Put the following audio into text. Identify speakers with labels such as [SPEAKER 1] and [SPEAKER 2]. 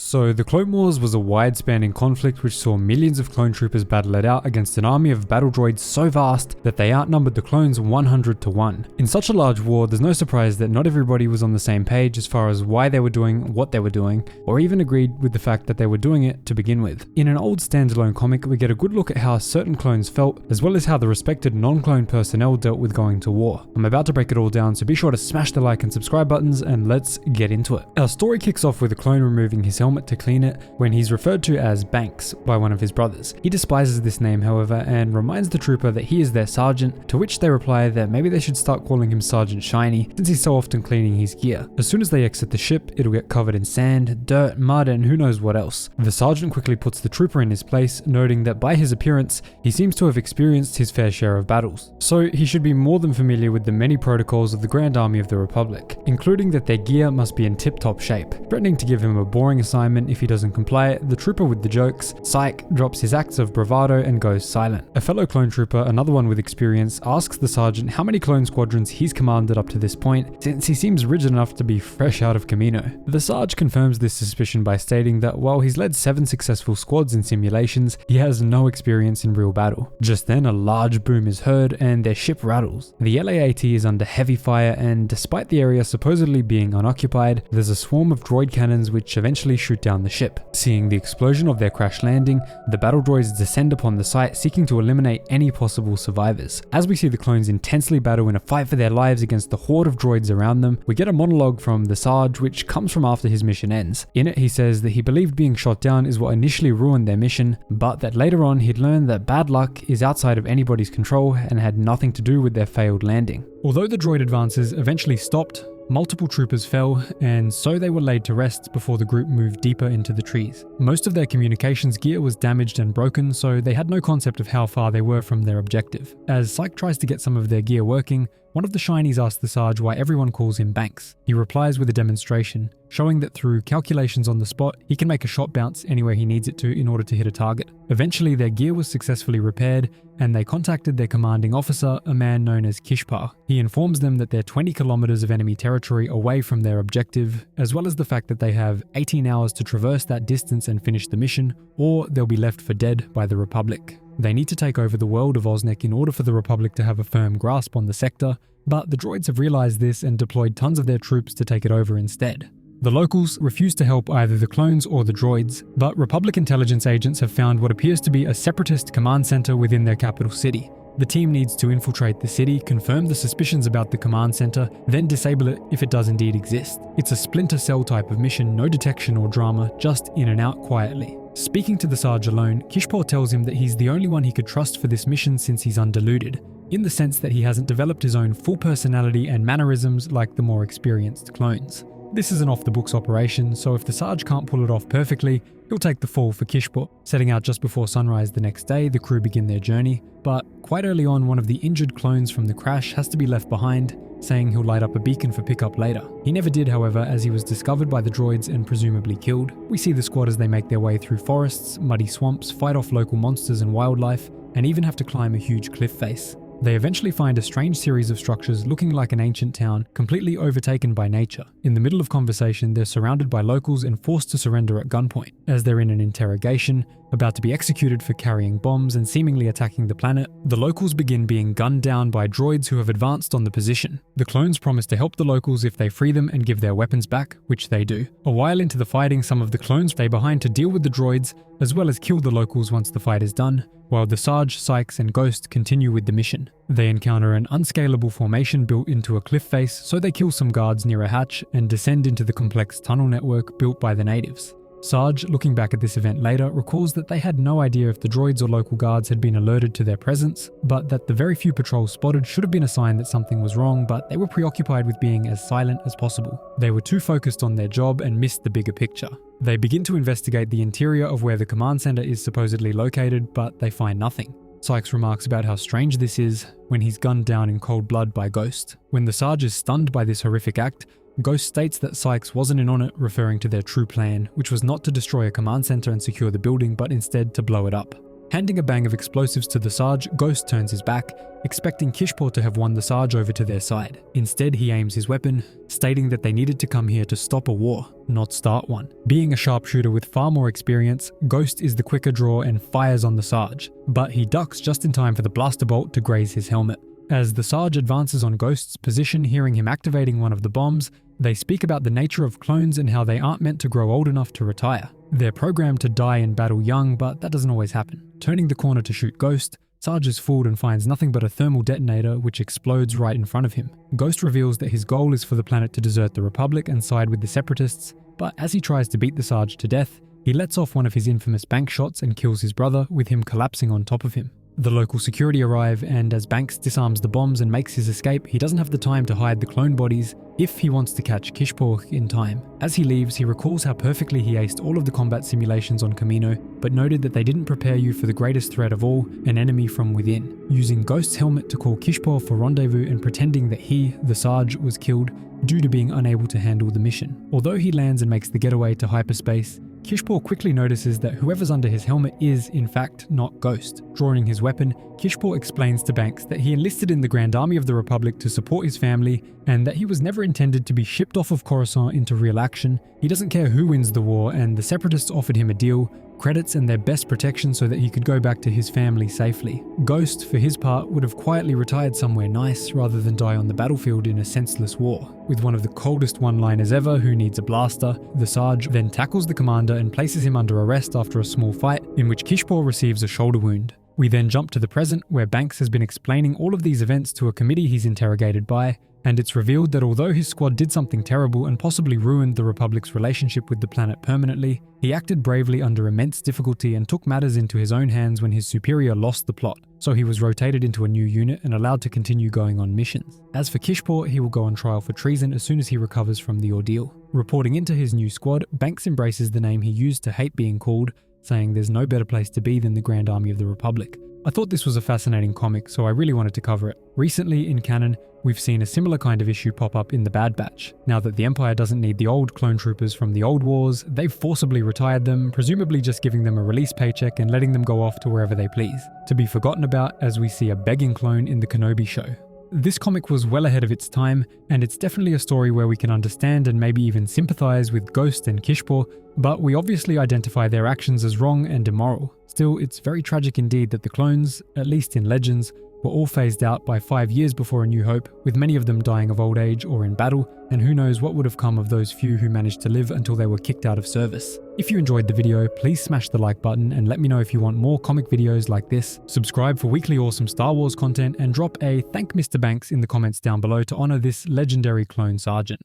[SPEAKER 1] So the Clone Wars was a wide-spanning conflict which saw millions of clone troopers battle it out against an army of battle droids so vast that they outnumbered the clones 100 to 1. In such a large war, there's no surprise that not everybody was on the same page as far as why they were doing what they were doing, or even agreed with the fact that they were doing it to begin with. In an old standalone comic, we get a good look at how certain clones felt, as well as how the respected non-clone personnel dealt with going to war. I'm about to break it all down, so be sure to smash the like and subscribe buttons, and let's get into it. Our story kicks off with a clone removing his helmet to clean it when he's referred to as Banks by one of his brothers. He despises this name, however, and reminds the trooper that he is their sergeant, to which they reply that maybe they should start calling him Sergeant Shiny since he's so often cleaning his gear. As soon as they exit the ship, it'll get covered in sand, dirt, mud, and who knows what else. The sergeant quickly puts the trooper in his place, noting that by his appearance, he seems to have experienced his fair share of battles. So he should be more than familiar with the many protocols of the Grand Army of the Republic, including that their gear must be in tip-top shape. Threatening to give him a boring assignment if he doesn't comply, the trooper with the jokes, Psych, drops his acts of bravado and goes silent. A fellow clone trooper, another one with experience, asks the sergeant how many clone squadrons he's commanded up to this point, since he seems rigid enough to be fresh out of Camino. The Sarge confirms this suspicion by stating that while he's led 7 successful squads in simulations, he has no experience in real battle. Just then, a large boom is heard and their ship rattles. The LAAT is under heavy fire, and despite the area supposedly being unoccupied, there's a swarm of droid cannons which eventually shoot down the ship. Seeing the explosion of their crash landing, the battle droids descend upon the site, seeking to eliminate any possible survivors. As we see the clones intensely battle in a fight for their lives against the horde of droids around them, we get a monologue from the Sarge which comes from after his mission ends. In it, he says that he believed being shot down is what initially ruined their mission, but that later on he'd learned that bad luck is outside of anybody's control and had nothing to do with their failed landing. Although the droid advances eventually stopped, multiple troopers fell, and so they were laid to rest before the group moved deeper into the trees. Most of their communications gear was damaged and broken, so they had no concept of how far they were from their objective. As Psych tries to get some of their gear working, one of the Shinies asks the Sarge why everyone calls him Banks. He replies with a demonstration, showing that through calculations on the spot, he can make a shot bounce anywhere he needs it to in order to hit a target. Eventually, their gear was successfully repaired, and they contacted their commanding officer, a man known as Kishpar. He informs them that they're 20 kilometers of enemy territory away from their objective, as well as the fact that they have 18 hours to traverse that distance and finish the mission, or they'll be left for dead by the Republic. They need to take over the world of Osnek in order for the Republic to have a firm grasp on the sector, but the droids have realized this and deployed tons of their troops to take it over instead. The locals refuse to help either the clones or the droids, but Republic intelligence agents have found what appears to be a separatist command center within their capital city. The team needs to infiltrate the city, confirm the suspicions about the command center, then disable it if it does indeed exist. It's a Splinter Cell type of mission, no detection or drama, just in and out quietly. Speaking to the Sarge alone, Kishpar tells him that he's the only one he could trust for this mission since he's undiluted, in the sense that he hasn't developed his own full personality and mannerisms like the more experienced clones. This is an off-the-books operation, so if the Sarge can't pull it off perfectly, he'll take the fall for Kishpar. Setting out just before sunrise the next day, the crew begin their journey, but quite early on, one of the injured clones from the crash has to be left behind, saying he'll light up a beacon for pickup later. He never did, however, as he was discovered by the droids and presumably killed. We see the squad as they make their way through forests, muddy swamps, fight off local monsters and wildlife, and even have to climb a huge cliff face. They eventually find a strange series of structures looking like an ancient town, completely overtaken by nature. In the middle of conversation, they're surrounded by locals and forced to surrender at gunpoint. As they're in an interrogation, about to be executed for carrying bombs and seemingly attacking the planet, the locals begin being gunned down by droids who have advanced on the position. The clones promise to help the locals if they free them and give their weapons back, which they do. A while into the fighting, some of the clones stay behind to deal with the droids, as well as kill the locals once the fight is done, while the Sarge, Sykes, and Ghost continue with the mission. They encounter an unscalable formation built into a cliff face, so they kill some guards near a hatch and descend into the complex tunnel network built by the natives. Sarge, looking back at this event later, recalls that they had no idea if the droids or local guards had been alerted to their presence, but that the very few patrols spotted should have been a sign that something was wrong, but they were preoccupied with being as silent as possible. They were too focused on their job and missed the bigger picture. They begin to investigate the interior of where the command center is supposedly located, but they find nothing. Sykes remarks about how strange this is when he's gunned down in cold blood by Ghost. When the Sarge is stunned by this horrific act, Ghost states that Sykes wasn't in on it, referring to their true plan, which was not to destroy a command center and secure the building, but instead to blow it up. Handing a bang of explosives to the Sarge, Ghost turns his back, expecting Kishpor to have won the Sarge over to their side. Instead, he aims his weapon, stating that they needed to come here to stop a war, not start one. Being a sharpshooter with far more experience, Ghost is the quicker draw and fires on the Sarge, but he ducks just in time for the blaster bolt to graze his helmet. As the Sarge advances on Ghost's position, hearing him activating one of the bombs, they speak about the nature of clones and how they aren't meant to grow old enough to retire. They're programmed to die in battle young, but that doesn't always happen. Turning the corner to shoot Ghost, Sarge is fooled and finds nothing but a thermal detonator which explodes right in front of him. Ghost reveals that his goal is for the planet to desert the Republic and side with the Separatists, but as he tries to beat the Sarge to death, he lets off one of his infamous bank shots and kills his brother, with him collapsing on top of him. The local security arrive, and as Banks disarms the bombs and makes his escape, he doesn't have the time to hide the clone bodies if he wants to catch Kishpor in time. As he leaves, he recalls how perfectly he aced all of the combat simulations on Kamino, but noted that they didn't prepare you for the greatest threat of all, an enemy from within. Using Ghost's helmet to call Kishpor for rendezvous and pretending that he, the Sarge, was killed due to being unable to handle the mission. Although he lands and makes the getaway to hyperspace, Kishpor quickly notices that whoever's under his helmet is, in fact, not Ghost. Drawing his weapon, Kishpor explains to Banks that he enlisted in the Grand Army of the Republic to support his family, and that he was never intended to be shipped off of Coruscant into real action. He doesn't care who wins the war, and the Separatists offered him a deal, credits and their best protection so that he could go back to his family safely. Ghost, for his part, would have quietly retired somewhere nice rather than die on the battlefield in a senseless war. With one of the coldest one-liners ever, "Who needs a blaster?" the Sarge then tackles the commander and places him under arrest after a small fight, in which Kishpor receives a shoulder wound. We then jump to the present, where Banks has been explaining all of these events to a committee he's interrogated by, and it's revealed that although his squad did something terrible and possibly ruined the Republic's relationship with the planet permanently, he acted bravely under immense difficulty and took matters into his own hands when his superior lost the plot, so he was rotated into a new unit and allowed to continue going on missions. As for Kishpor, he will go on trial for treason as soon as he recovers from the ordeal. Reporting into his new squad, Banks embraces the name he used to hate being called, saying there's no better place to be than the Grand Army of the Republic. I thought this was a fascinating comic, so I really wanted to cover it. Recently, in canon, we've seen a similar kind of issue pop up in the Bad Batch. Now that the Empire doesn't need the old clone troopers from the old wars, they've forcibly retired them, presumably just giving them a release paycheck and letting them go off to wherever they please, to be forgotten about as we see a begging clone in the Kenobi show. This comic was well ahead of its time, and it's definitely a story where we can understand and maybe even sympathize with Ghost and Kishpor, but we obviously identify their actions as wrong and immoral. Still, it's very tragic indeed that the clones, at least in Legends, were all phased out by 5 years before A New Hope, with many of them dying of old age or in battle, and who knows what would have come of those few who managed to live until they were kicked out of service. If you enjoyed the video, please smash the like button and let me know if you want more comic videos like this. Subscribe for weekly awesome Star Wars content, and drop a "Thank Mr. Banks" in the comments down below to honor this legendary clone sergeant.